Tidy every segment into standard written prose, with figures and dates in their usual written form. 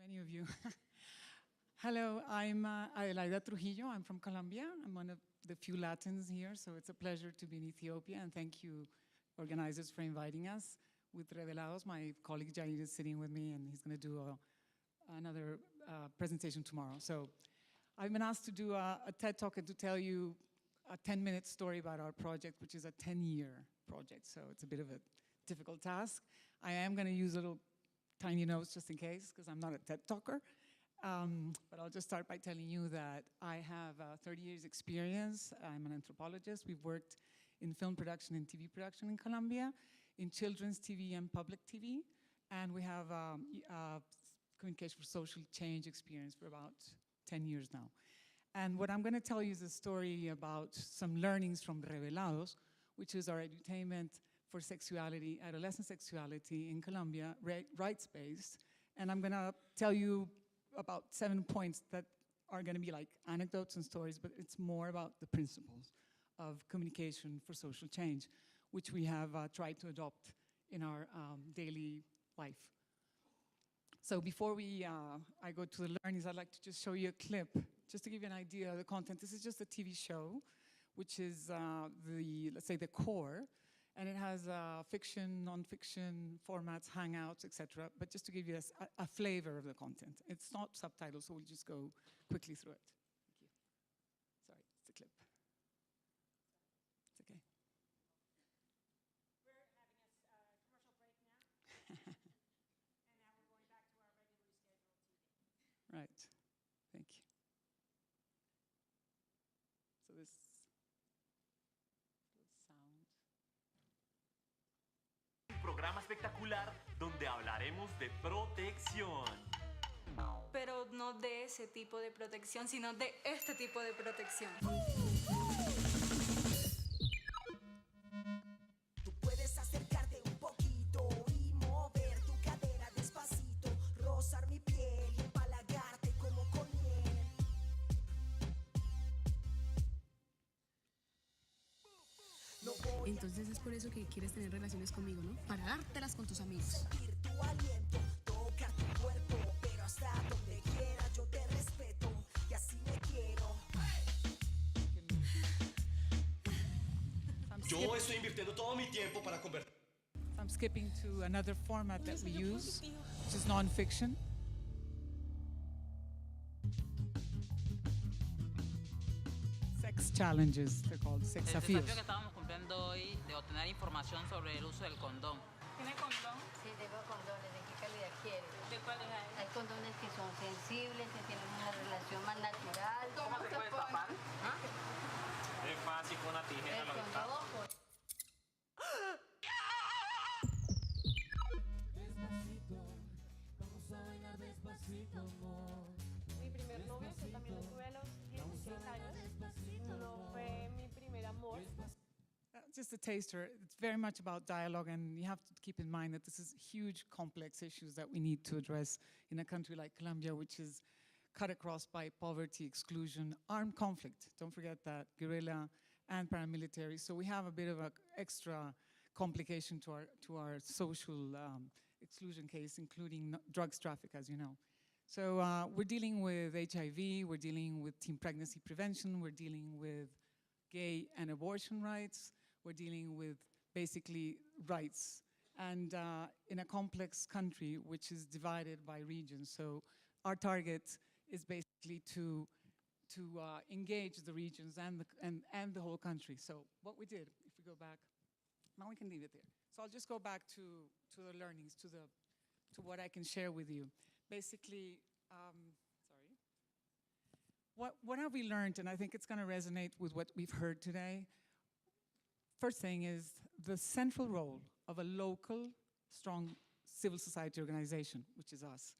many of you. Hello, I'm Adelaida Trujillo. I'm from Colombia. I'm one of the few Latins here, so it's a pleasure to be in Ethiopia, and thank you, organizers, for inviting us. With Revelados, my colleague Jair is sitting with me, and he's going to do another presentation tomorrow. So I've been asked to do a TED Talk and to tell you a 10-minute story about our project, which is a 10-year project, so it's a bit of a difficult task. I am going to use little tiny notes just in case, because I'm not a TED Talker. But I'll just start by telling you that I have 30 years experience. I'm an anthropologist. We've worked in film production and TV production in Colombia, in children's TV and public TV. And we have communication for social change experience for about 10 years now. And what I'm going to tell you is a story about some learnings from Revelados, which is our edutainment for sexuality, adolescent sexuality in Colombia, rights-based. And I'm going to tell you about 7 points that are going to be like anecdotes and stories, but it's more about the principles of communication for social change, which we have tried to adopt in our daily life. So before I go to the learnings, I'd like to just show you a clip, just to give you an idea of the content. This is just a TV show, which is let's say the core, and it has fiction, non-fiction formats, hangouts, etc. But just to give you a flavor of the content. It's not subtitles, so we'll just go quickly through it. Thank you. Sorry, it's a clip. It's okay. We're having a commercial break now. And now we're going back to our regularly scheduled TV. Right. Thank you. So this sound. Programa espectacular donde hablaremos de protección. Pero no de ese tipo de protección, sino de este tipo de protección. Tú puedes acercarte un poquito y mover tu cadera despacito, rozar mi piel y empalagarte como con miel. Entonces es por eso que quieres tener relaciones conmigo, ¿no? Para dártelas con tus amigos. Sentir tu aliento, tocar tu cuerpo, pero hasta donde quiera yo te respeto y así me quiero. Yo estoy invirtiendo todo mi tiempo para convertir. I'm skipping to another format that we use, which is non-fiction. Sex challenges, they're called sex El desafíos. desafío que estábamos cumpliendo hoy de obtener información sobre el uso del condón. ¿Tiene condón? Sí, tengo condones. ¿De qué calidad quieres? ¿De cuáles hay? Hay condones que son sensibles, que tienen una relación más natural. ¿Cómo se puede tapar? Es fácil con una tijera El lo destapa. condón, pues. Mi primer novio, que también lo tuve a los 16 años, no fue mi primer amor. Just a taster. It's very much about dialogue, and you have to keep in mind that this is huge, complex issues that we need to address in a country like Colombia, which is cut across by poverty, exclusion, armed conflict. Don't forget that, guerrilla and paramilitary. So we have a bit of an extra complication to our social exclusion case, including drugs traffic, as you know. So we're dealing with HIV, we're dealing with teen pregnancy prevention, we're dealing with gay and abortion rights, we're dealing with basically rights, and in a complex country which is divided by regions. So our target is basically to engage the regions and the whole country. So what we did, if we go back, now we can leave it there. So I'll just go back to the learnings, to what I can share with you. Basically, what have we learned? And I think it's going to resonate with what we've heard today. First thing is the central role of a local, strong civil society organization, which is us,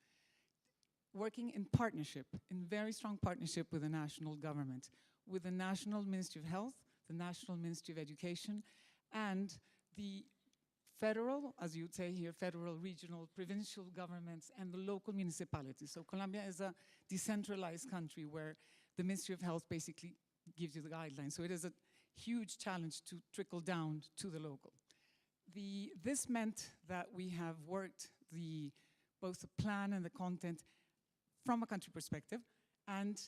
working in partnership, in very strong partnership with the national government, with the National Ministry of Health, the National Ministry of Education, and the federal, as you would say here, federal, regional, provincial governments, and the local municipalities. So Colombia is a decentralized country where the Ministry of Health basically gives you the guidelines. So it is a huge challenge to trickle down to the local. This meant that we have worked both the plan and the content from a country perspective and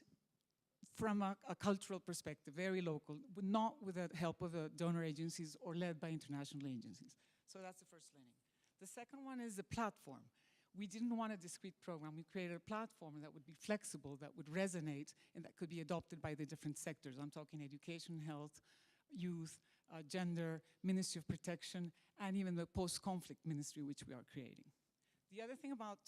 from a cultural perspective, very local, but not with the help of the donor agencies or led by international agencies. So that's the first learning. The second one is the platform. We didn't want a discrete program. We created a platform that would be flexible, that would resonate, and that could be adopted by the different sectors. I'm talking education, health, youth, gender, Ministry of Protection, and even the post-conflict ministry, which we are creating. The other thing about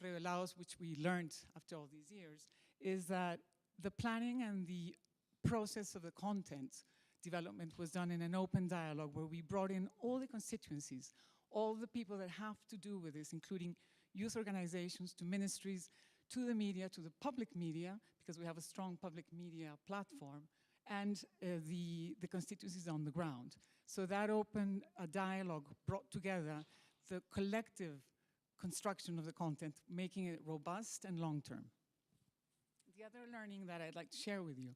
Revela, which we learned after all these years, is that the planning and the process of the content development was done in an open dialogue where we brought in all the constituencies, all the people that have to do with this, including youth organizations, to ministries, to the media, to the public media, because we have a strong public media platform, and the constituencies on the ground. So that open dialogue brought together the collective construction of the content, making it robust and long-term. The other learning that I'd like to share with you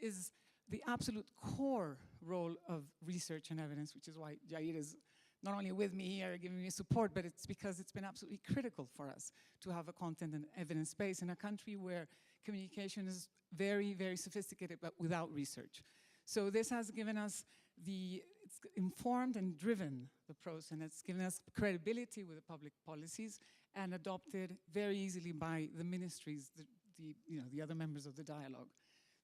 is the absolute core role of research and evidence, which is why Jair is not only with me here giving me support, but it's because it's been absolutely critical for us to have a content and evidence space in a country where communication is very, very sophisticated, but without research. So this has given us it's informed and driven the process, and it's given us credibility with the public policies and adopted very easily by the ministries, the other members of the dialogue.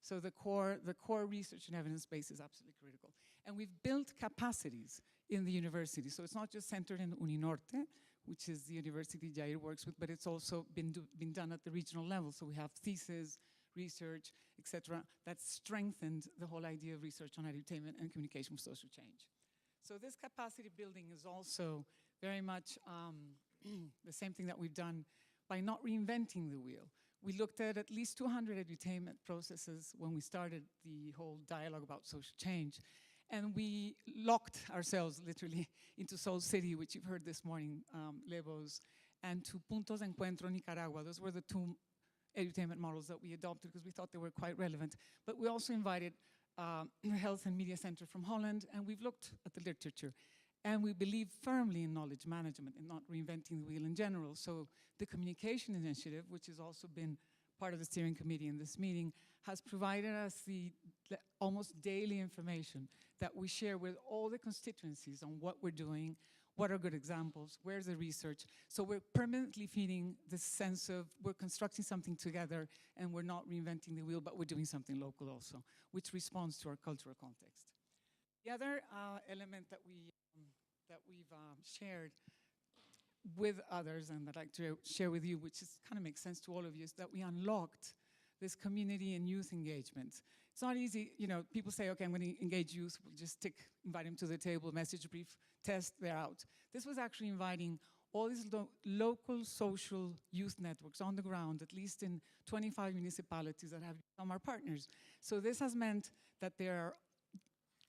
So the core research and evidence base is absolutely critical. And we've built capacities in the university. So it's not just centered in Uninorte, which is the university Jair works with, but it's also been done at the regional level. So we have thesis, research, etc., that strengthened the whole idea of research on edutainment and communication for social change. So this capacity building is also very much the same thing that we've done by not reinventing the wheel. We looked at least 200 edutainment processes when we started the whole dialogue about social change. And we locked ourselves literally into Soul City, which you've heard this morning, Lebos, and to Puntos de Encuentro, Nicaragua. Those were the two edutainment models that we adopted because we thought they were quite relevant. But we also invited the Health and Media Center from Holland, and we've looked at the literature. And we believe firmly in knowledge management and not reinventing the wheel in general. So the communication initiative, which has also been part of the steering committee in this meeting, has provided us the almost daily information that we share with all the constituencies on what we're doing, what are good examples, where's the research. So we're permanently feeding this sense of we're constructing something together and we're not reinventing the wheel, but we're doing something local also, which responds to our cultural context. The other element that we've shared with others, and I'd like to share with you, which kind of makes sense to all of you, is that we unlocked this community and youth engagement. It's not easy, people say, okay, I'm going to engage youth, we'll just invite them to the table, message brief, test, they're out. This was actually inviting all these local social youth networks on the ground, at least in 25 municipalities that have become our partners. So this has meant that they're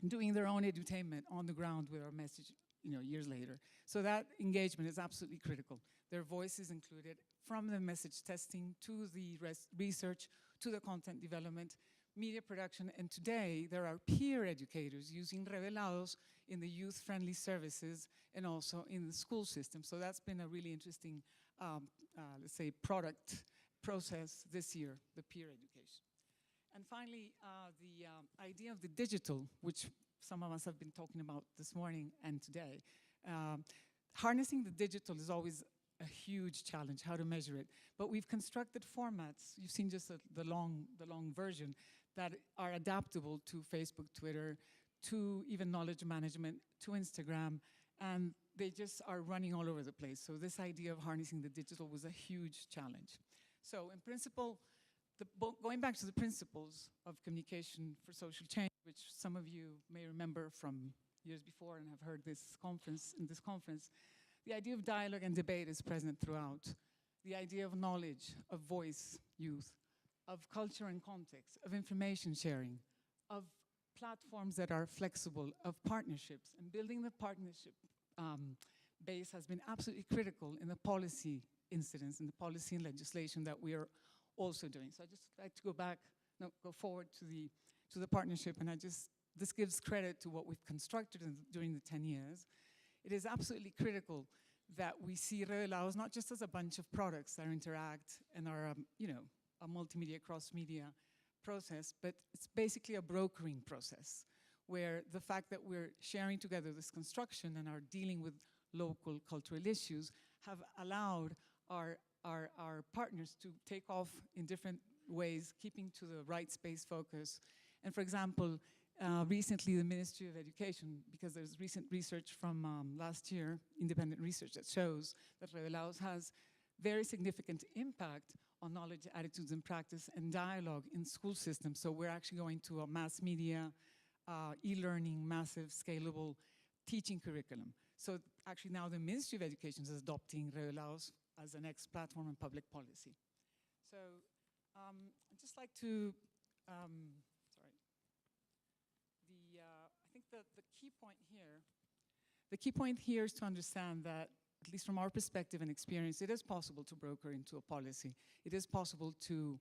doing their own edutainment on the ground with our message, years later. So that engagement is absolutely critical. Their voice is included from the message testing to the research, to the content development, media production, and today there are peer educators using Revelados in the youth-friendly services and also in the school system. So that's been a really interesting, let's say, product process this year, the peer education. And finally, the idea of the digital, which some of us have been talking about this morning and today. Harnessing the digital is always a huge challenge, how to measure it. But we've constructed formats, you've seen just the long version, that are adaptable to Facebook, Twitter, to even knowledge management, to Instagram, and they just are running all over the place. So this idea of harnessing the digital was a huge challenge. So in principle, going back to the principles of communication for social change, which some of you may remember from years before and have heard in this conference, the idea of dialogue and debate is present throughout. The idea of knowledge, of voice, youth, of culture and context, of information sharing, of platforms that are flexible, of partnerships, and building the partnership base has been absolutely critical in the policy incidents and the policy and legislation that we are also doing. So I just like to go forward to the partnership, and this gives credit to what we've constructed during the 10 years. It is absolutely critical that we see Revelados not just as a bunch of products that interact and are, a multimedia, cross-media process, but it's basically a brokering process where the fact that we're sharing together this construction and are dealing with local cultural issues have allowed our partners to take off in different ways, keeping to the right space focus. And for example, recently the Ministry of Education, because there's recent research from last year, independent research that shows that Revelados has very significant impact on knowledge, attitudes, and practice and dialogue in school systems. So we're actually going to a mass media, e-learning, massive, scalable teaching curriculum. So actually now the Ministry of Education is adopting Revelados as the next platform in public policy. So I'd just like to, I think the key point here is to understand that, at least from our perspective and experience, it is possible to broker into a policy. It is possible to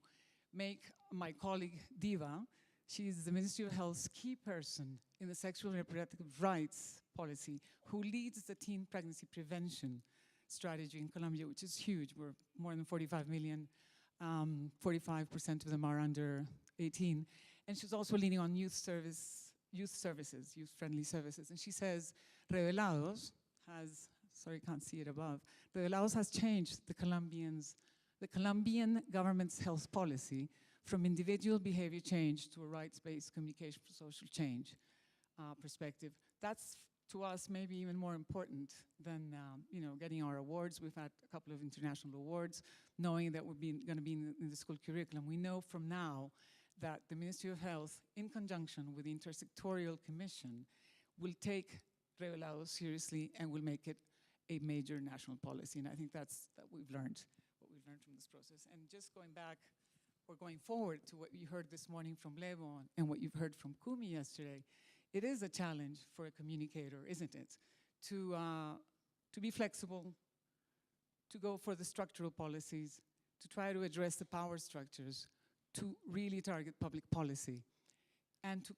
make my colleague Diva, she's the Ministry of Health's key person in the sexual and reproductive rights policy, who leads the teen pregnancy prevention strategy in Colombia, which is huge. We're more than 45 million, 45% of them are under 18. And she's also leading on youth services, youth-friendly services. And she says, Revelados has, sorry, can't see it above, Revelados has changed the Colombian government's health policy from individual behavior change to a rights-based communication for social change perspective. That's, to us, maybe even more important than getting our awards. We've had a couple of international awards, knowing that we're going to be in the school curriculum. We know from now that the Ministry of Health, in conjunction with the Intersectorial Commission, will take Revelados seriously and will make it a major national policy. And I think that's what we've learned from this process. And just going back, or going forward to what you heard this morning from Levo and what you've heard from Kumi yesterday, it is a challenge for a communicator, isn't it? To be flexible, to go for the structural policies, to try to address the power structures, to really target public policy, and to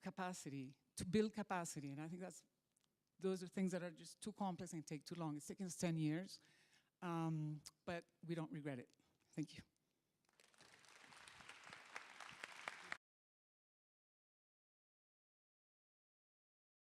build capacity. And I think those are things that are just too complex and take too long. It's taken us 10 years, but we don't regret it. Thank you.